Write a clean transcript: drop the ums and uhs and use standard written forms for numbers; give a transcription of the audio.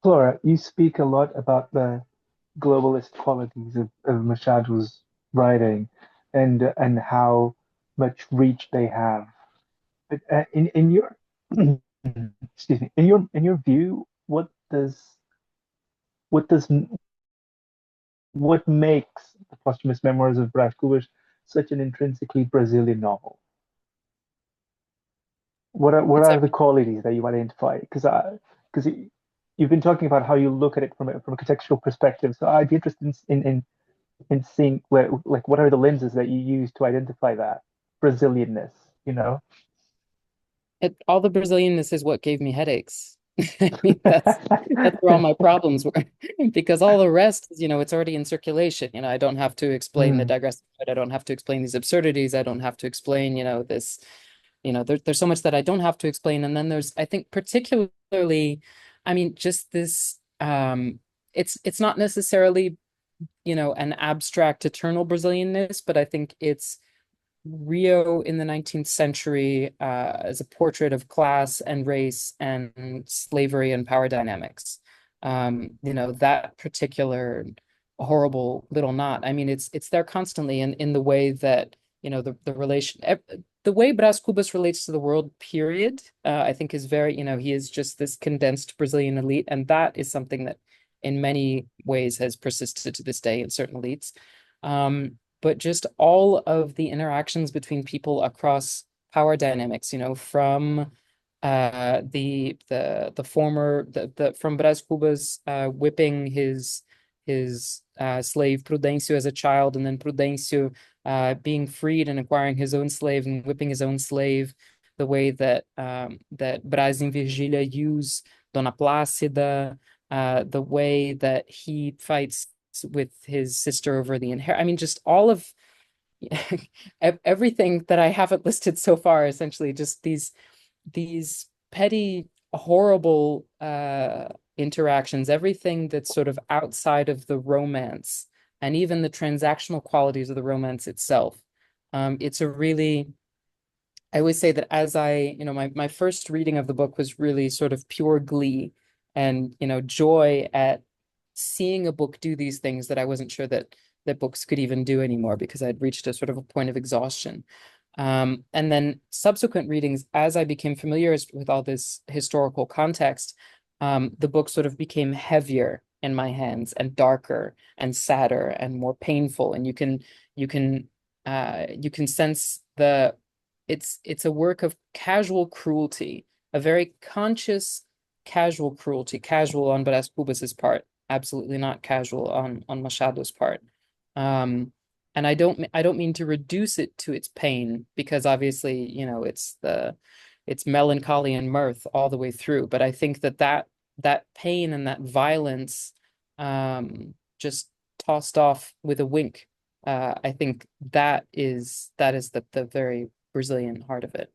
Flora, you speak a lot about the globalist qualities of Machado's writing and how much reach they have. But in your excuse me, in your view, what does what makes the posthumous memoirs of Brás Cubas such an intrinsically Brazilian novel? What It's are the qualities that you identify? Because you've been talking about how you look at it from a contextual perspective. So I'd be interested in seeing what are the lenses that you use to identify that Brazilianness, you know? all the Brazilianness is what gave me headaches. I mean, that's where all my problems were, because all the rest is, it's already in circulation. I don't have to explain the Mm, digressive mode. I don't have to explain these absurdities. I don't have to explain, this, there's so much that I don't have to explain. And then there's, I think, particularly, I mean, just this, it's not necessarily, an abstract eternal Brazilianness, but I think it's Rio in the 19th century as a portrait of class and race and slavery and power dynamics. That particular horrible little knot. I mean, it's there constantly in the way that, the relation, the way Brás Cubas relates to the world, period, I think is very, he is just this condensed Brazilian elite. And that is something that in many ways has persisted to this day in certain elites. But just all of the interactions between people across power dynamics, from the former the from Brás Cubas whipping his slave Prudencio as a child, and then Prudencio being freed and acquiring his own slave and whipping his own slave, the way that Brás and Virgília use Dona Plácida, the way that he fights with his sister over the inherit. I mean, just all of everything that I haven't listed so far. Essentially, just these petty, horrible interactions. Everything that's sort of outside of the romance, and even the transactional qualities of the romance itself. It's a really I always say that as my first reading of the book was really sort of pure glee and, joy at seeing a book do these things that I wasn't sure that books could even do anymore, because I'd reached a sort of a point of exhaustion. And then subsequent readings, as I became familiar with all this historical context, the book sort of became heavier in my hands and darker and sadder and more painful. And you can you can sense it's a work of casual cruelty, a very conscious casual cruelty, casual on Brás Cubas's part, absolutely not casual on Machado's part. And I don't mean to reduce it to its pain, because obviously, it's melancholy and mirth all the way through. But I think that pain and that violence, just tossed off with a wink. I think that is the very Brazilian heart of it.